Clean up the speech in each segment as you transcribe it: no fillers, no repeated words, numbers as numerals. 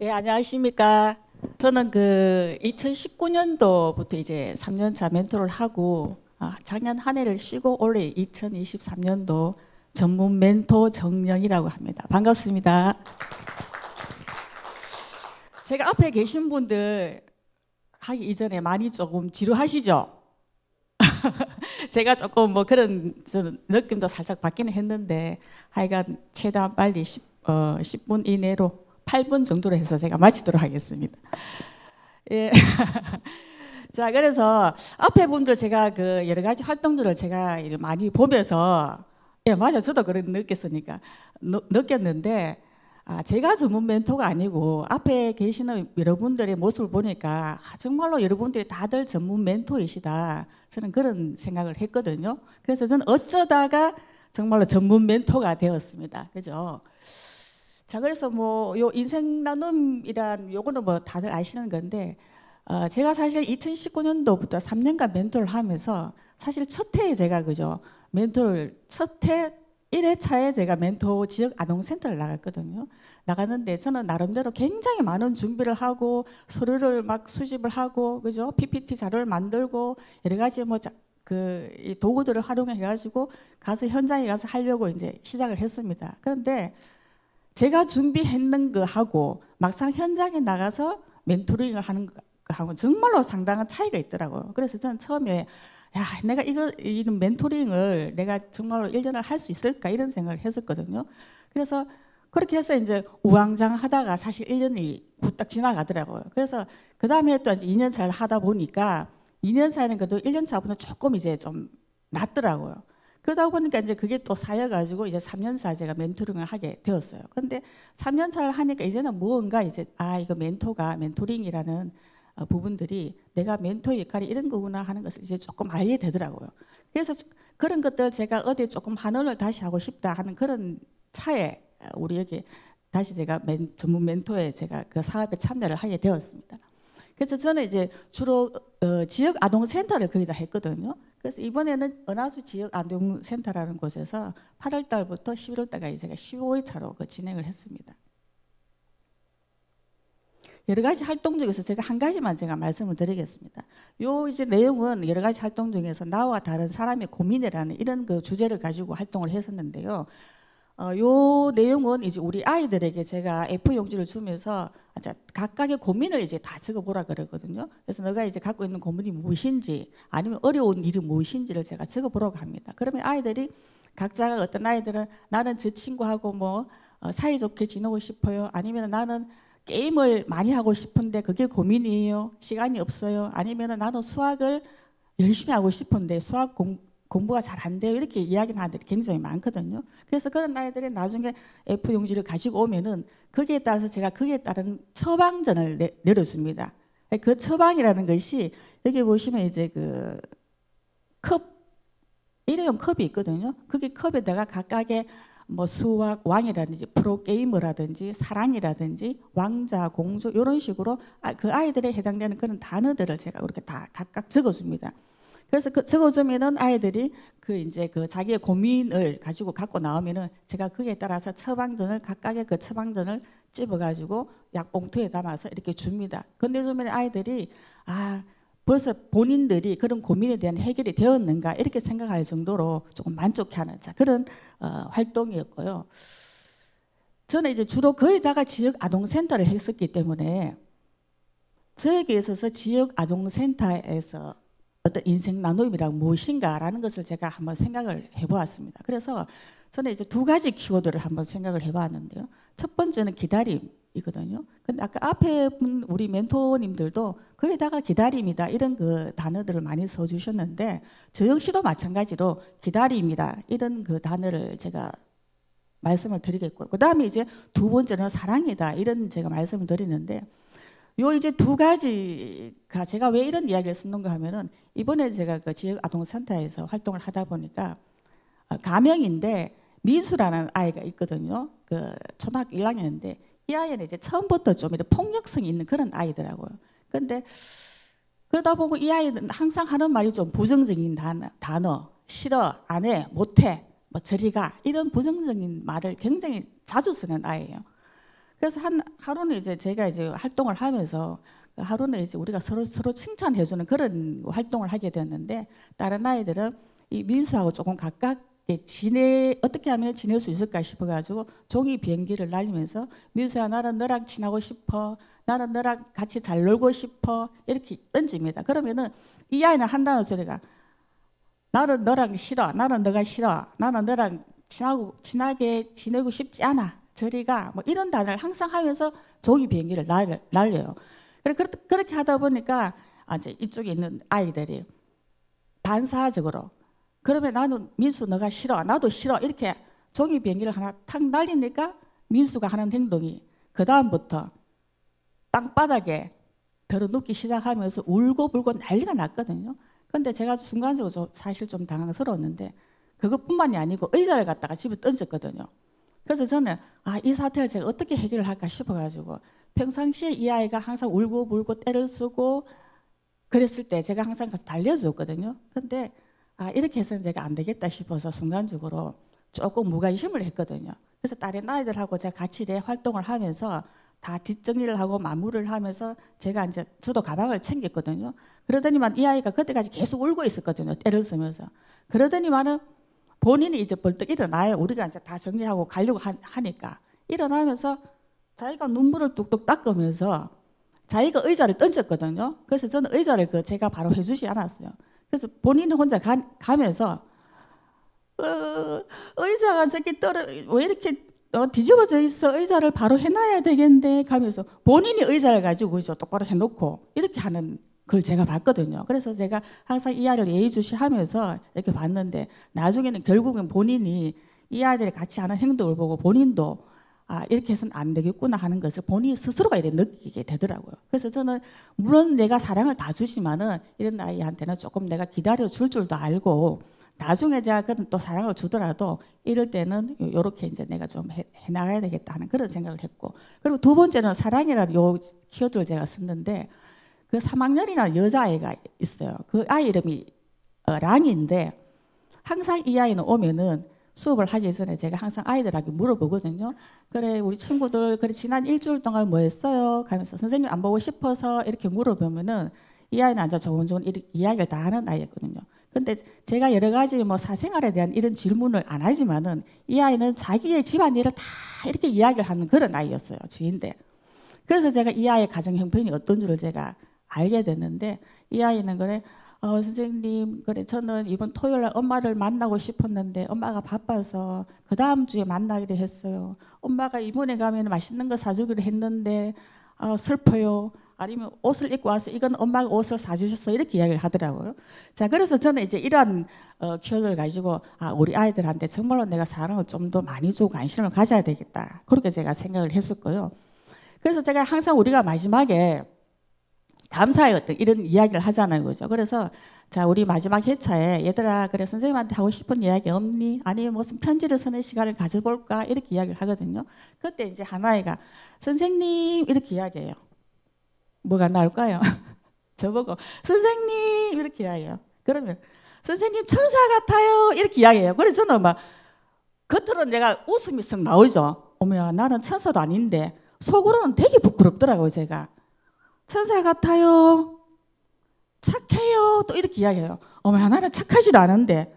예, 안녕하십니까. 저는 그 2019년도부터 이제 3년차 멘토를 하고 작년 한 해를 쉬고 올해 2023년도 전문 멘토 정영이라고 합니다. 반갑습니다. 제가 앞에 계신 분들 하기 이전에 많이 조금 지루하시죠? 제가 조금 뭐 그런 느낌도 살짝 받기는 했는데 하여간 최대한 빨리 10분 이내로 8분 정도로 해서 제가 마치도록 하겠습니다. 예. 자, 그래서 앞에 분들 제가 그 여러 가지 활동들을 제가 많이 보면서 예, 맞아. 저도 그런 느꼈으니까 느꼈는데 제가 전문 멘토가 아니고 앞에 계시는 여러분들의 모습을 보니까 정말로 여러분들이 다들 전문 멘토이시다. 저는 그런 생각을 했거든요. 그래서 저는 어쩌다가 정말로 전문 멘토가 되었습니다. 그죠? 자, 그래서 뭐 요 인생 나눔이란 요거는 뭐 다들 아시는 건데 제가 사실 2019년도부터 3년간 멘토를 하면서 사실 첫 해에 제가 그죠 멘토를 첫 해 1회차에 제가 멘토 지역 아동센터를 나갔거든요. 나갔는데 저는 나름대로 굉장히 많은 준비를 하고 서류를 막 수집을 하고 그죠 PPT 자료를 만들고 여러 가지 뭐 이 도구들을 활용해 가지고 가서 현장에 가서 하려고 이제 시작을 했습니다. 그런데 제가 준비했는 거하고 막상 현장에 나가서 멘토링을 하는 거하고 정말로 상당한 차이가 있더라고요. 그래서 저는 처음에 야, 내가 이런 멘토링을 내가 정말로 1년을 할 수 있을까 이런 생각을 했었거든요. 그래서 그렇게 해서 이제 우왕좌왕하다가 사실 1년이 후딱 지나가더라고요. 그래서 그 다음에 또 이제 2년 차를 하다 보니까 2년 차에는 그래도 1년 차보다 조금 이제 좀 낫더라고요. 그러다 보니까 이제 그게 또 쌓여가지고 이제 3년차 제가 멘토링을 하게 되었어요. 근데 3년차를 하니까 이제는 무언가 이제 이거 멘토링이라는 부분들이 내가 멘토 역할이 이런 거구나 하는 것을 이제 조금 알게 되더라고요. 그래서 그런 것들 제가 어디 조금 환원을 다시 하고 싶다 하는 그런 차에 우리 여기 다시 제가 전문 멘토에 제가 그 사업에 참여를 하게 되었습니다. 그래서 저는 이제 주로 지역 아동센터를 거기다 했거든요. 그래서 이번에는 은하수 지역 아동센터라는 곳에서 8월 달부터 11월 달까지 제가 15회차로 진행을 했습니다. 여러 가지 활동 중에서 제가 한 가지만 제가 말씀을 드리겠습니다. 요 이제 내용은 여러 가지 활동 중에서 나와 다른 사람의 고민이라는 이런 그 주제를 가지고 활동을 했었는데요. 요 내용은 이제 우리 아이들에게 제가 A4 용지를 주면서 각각의 고민을 이제 다 적어보라 그러거든요. 그래서 너가 이제 갖고 있는 고민이 무엇인지 아니면 어려운 일이 무엇인지를 제가 적어보라고 합니다. 그러면 아이들이 각자가 어떤 아이들은 나는 저 친구하고 뭐 사이좋게 지내고 싶어요. 아니면 나는 게임을 많이 하고 싶은데 그게 고민이에요. 시간이 없어요. 아니면 나는 수학을 열심히 하고 싶은데 수학 공부가 잘 안 돼요. 이렇게 이야기하는 아이들이 굉장히 많거든요. 그래서 그런 아이들이 나중에 F 용지를 가지고 오면은 거기에 따라서 제가 거기에 따른 처방전을 내려줍니다. 그 처방이라는 것이 여기 보시면 이제 그 일회용 컵이 있거든요. 거기 컵에다가 각각의 뭐 수학 왕이라든지 프로게이머라든지 사랑이라든지 왕자 공주 이런 식으로 그 아이들에 해당되는 그런 단어들을 제가 그렇게 다 각각 적어줍니다. 그래서 적어주면은 아이들이 이제 자기의 고민을 가지고 갖고 나오면은 제가 거기에 따라서 처방전을 각각의 그 처방전을 찝어가지고 약봉투에 담아서 이렇게 줍니다. 건네주면 아이들이 벌써 본인들이 그런 고민에 대한 해결이 되었는가 이렇게 생각할 정도로 조금 만족해하는 그런 활동이었고요. 저는 이제 주로 거의다가 지역 아동센터를 했었기 때문에 저에게 있어서 지역 아동센터에서 어떤 인생 나눔이란 무엇인가라는 것을 제가 한번 생각을 해보았습니다. 그래서 저는 이제 두 가지 키워드를 한번 생각을 해봤는데요. 첫 번째는 기다림이거든요. 근데 아까 앞에 우리 멘토님들도 거기다가 기다림이다 이런 그 단어들을 많이 써주셨는데 저 역시도 마찬가지로 기다림이다 이런 그 단어를 제가 말씀을 드리겠고요. 그 다음에 이제 두 번째는 사랑이다 이런 제가 말씀을 드리는데 요 이제 두 가지가 제가 왜 이런 이야기를 쓰는가 하면은 이번에 제가 그 지역 아동센터에서 활동을 하다 보니까 가명인데 민수라는 아이가 있거든요. 그 초등학교 1학년인데 이 아이는 이제 처음부터 좀 이렇게 폭력성이 있는 그런 아이더라고요. 근데 그러다 보고 이 아이는 항상 하는 말이 좀 부정적인 단어 싫어, 안 해, 못 해, 뭐 저리 가 이런 부정적인 말을 굉장히 자주 쓰는 아이예요. 그래서 하루는 이제 제가 이제 활동을 하면서 하루는 이제 우리가 서로 칭찬해주는 그런 활동을 하게 됐는데, 다른 아이들은 이 민수하고 조금 가깝게 어떻게 하면 지낼 수 있을까 싶어가지고 종이 비행기를 날리면서, 민수야 나는 너랑 친하고 싶어, 나는 너랑 같이 잘 놀고 싶어, 이렇게 던집니다. 그러면은 이 아이는 한다는 소리가, 나는 너랑 싫어, 나는 너가 싫어, 나는 너랑 친하게 지내고 싶지 않아, 저리가, 뭐 이런 단어를 항상 하면서 종이 비행기를 날려요. 그렇게 하다 보니까 이제 이쪽에 있는 아이들이 반사적으로, 그러면 나는 민수 너가 싫어, 나도 싫어, 이렇게 종이 비행기를 하나 탁 날리니까 민수가 하는 행동이 그 다음부터 땅바닥에 들어눕기 시작하면서 울고 불고 난리가 났거든요. 근데 제가 순간적으로 사실 좀 당황스러웠는데, 그것뿐만이 아니고 의자를 갖다가 집에 던졌거든요. 그래서 저는 이 사태를 제가 어떻게 해결을 할까 싶어가지고, 평상시에 이 아이가 항상 울고 불고 때를 쓰고 그랬을 때 제가 항상 가서 달래줬거든요. 근데 이렇게 해서는 제가 안 되겠다 싶어서 순간적으로 조금 무관심을 했거든요. 그래서 다른 아이들하고 제가 같이 활동을 하면서 다 뒷정리를 하고 마무리를 하면서 제가 이제 저도 가방을 챙겼거든요. 그러더니만 이 아이가 그때까지 계속 울고 있었거든요. 때를 쓰면서. 그러더니만은 본인이 이제 벌떡 일어나요. 우리가 이제 다 정리하고 가려고 하니까 일어나면서 자기가 눈물을 뚝뚝 닦으면서 자기가 의자를 던졌거든요. 그래서 저는 의자를 제가 바로 해주지 않았어요. 그래서 본인이 혼자 가면서 의자가 저기 왜 이렇게 뒤집어져 있어, 의자를 바로 해놔야 되겠는데 가면서 본인이 의자를 가지고 이제 똑바로 해놓고 이렇게 하는 걸 제가 봤거든요. 그래서 제가 항상 이 아이를 예의주시하면서 이렇게 봤는데, 나중에는 결국은 본인이 이 아이들이 같이 하는 행동을 보고 본인도 이렇게 해서는 안 되겠구나 하는 것을 본인 스스로가 이렇게 느끼게 되더라고요. 그래서 저는 물론 내가 사랑을 다 주지만은 이런 아이한테는 조금 내가 기다려 줄 줄도 알고, 나중에 제가 또 사랑을 주더라도 이럴 때는 이렇게 이제 내가 좀 해나가야 되겠다 하는 그런 생각을 했고, 그리고 두 번째는 사랑이라는 요 키워드를 제가 썼는데, 그 3학년이나 여자아이가 있어요. 그 아이 이름이 랑인데, 항상 이 아이는 오면은 수업을 하기 전에 제가 항상 아이들에게 물어보거든요. 그래 우리 친구들 그래 지난 일주일 동안 뭐 했어요? 하면서 선생님 안 보고 싶어서 이렇게 물어보면은 이 아이는 앉아 조곤조곤 이야기를 다 하는 아이였거든요. 근데 제가 여러 가지 뭐 사생활에 대한 이런 질문을 안 하지만은 이 아이는 자기의 집안일을 다 이렇게 이야기를 하는 그런 아이였어요. 주인데. 그래서 제가 이 아이의 가정 형편이 어떤 줄을 제가 알게 됐는데, 이 아이는 그래 선생님 그래 저는 이번 토요일 날 엄마를 만나고 싶었는데 엄마가 바빠서 그 다음 주에 만나기로 했어요. 엄마가 이번에 가면 맛있는 거 사주기로 했는데 슬퍼요. 아니면 옷을 입고 와서 이건 엄마가 옷을 사주셨어, 이렇게 이야기를 하더라고요. 자, 그래서 저는 이제 이러한 키워드를 가지고 우리 아이들한테 정말로 내가 사랑을 좀 더 많이 주고 관심을 가져야 되겠다, 그렇게 제가 생각을 했었고요. 그래서 제가 항상 우리가 마지막에 감사의 어떤 이런 이야기를 하잖아요, 그죠? 그래서 자 우리 마지막 회차에 얘들아 그래 선생님한테 하고 싶은 이야기 없니? 아니면 무슨 편지를 쓰는 시간을 가져볼까? 이렇게 이야기를 하거든요. 그때 이제 하나이가 선생님 이렇게 이야기해요. 뭐가 나올까요? 저보고 선생님 이렇게 이야기해요. 그러면 선생님 천사 같아요 이렇게 이야기해요. 그래서 저는 막 겉으로는 내가 웃음이 쓱 나오죠. 어머야 나는 천사도 아닌데 속으로는 되게 부끄럽더라고요. 제가 천사 같아요, 착해요, 또 이렇게 이야기해요. 어머야 나는 착하지도 않은데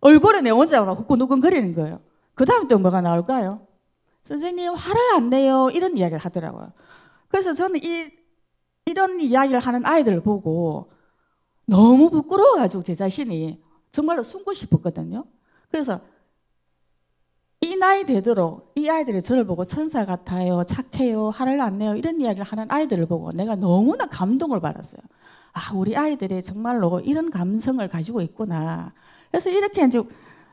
얼굴에 내 혼자 막 후끈후끈거리는 거예요. 그 다음에 또 뭐가 나올까요? 선생님 화를 안 내요, 이런 이야기를 하더라고요. 그래서 저는 이런 이야기를 하는 아이들을 보고 너무 부끄러워가지고 제 자신이 정말로 숨고 싶었거든요. 그래서 이 나이 되도록 이 아이들이 저를 보고 천사 같아요, 착해요, 화를 안 내요 이런 이야기를 하는 아이들을 보고 내가 너무나 감동을 받았어요. 우리 아이들이 정말로 이런 감성을 가지고 있구나. 그래서 이렇게 이제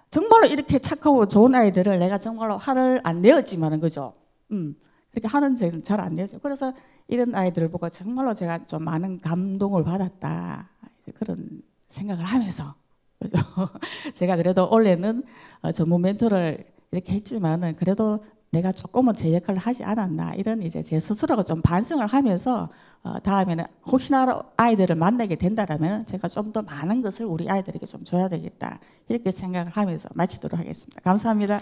정말로 이렇게 착하고 좋은 아이들을 내가 정말로 화를 안 내었지만은 그죠? 그렇게 하는 적은 잘 안 내죠. 그래서 이런 아이들을 보고 정말로 제가 좀 많은 감동을 받았다, 그런 생각을 하면서 그죠? 제가 그래도 올해는 전문 멘토를 이렇게 했지만은 그래도 내가 조금은 제 역할을 하지 않았나, 이런 이제 제 스스로가 좀 반성을 하면서 다음에는 혹시나 아이들을 만나게 된다라면 제가 좀 더 많은 것을 우리 아이들에게 좀 줘야 되겠다, 이렇게 생각을 하면서 마치도록 하겠습니다. 감사합니다.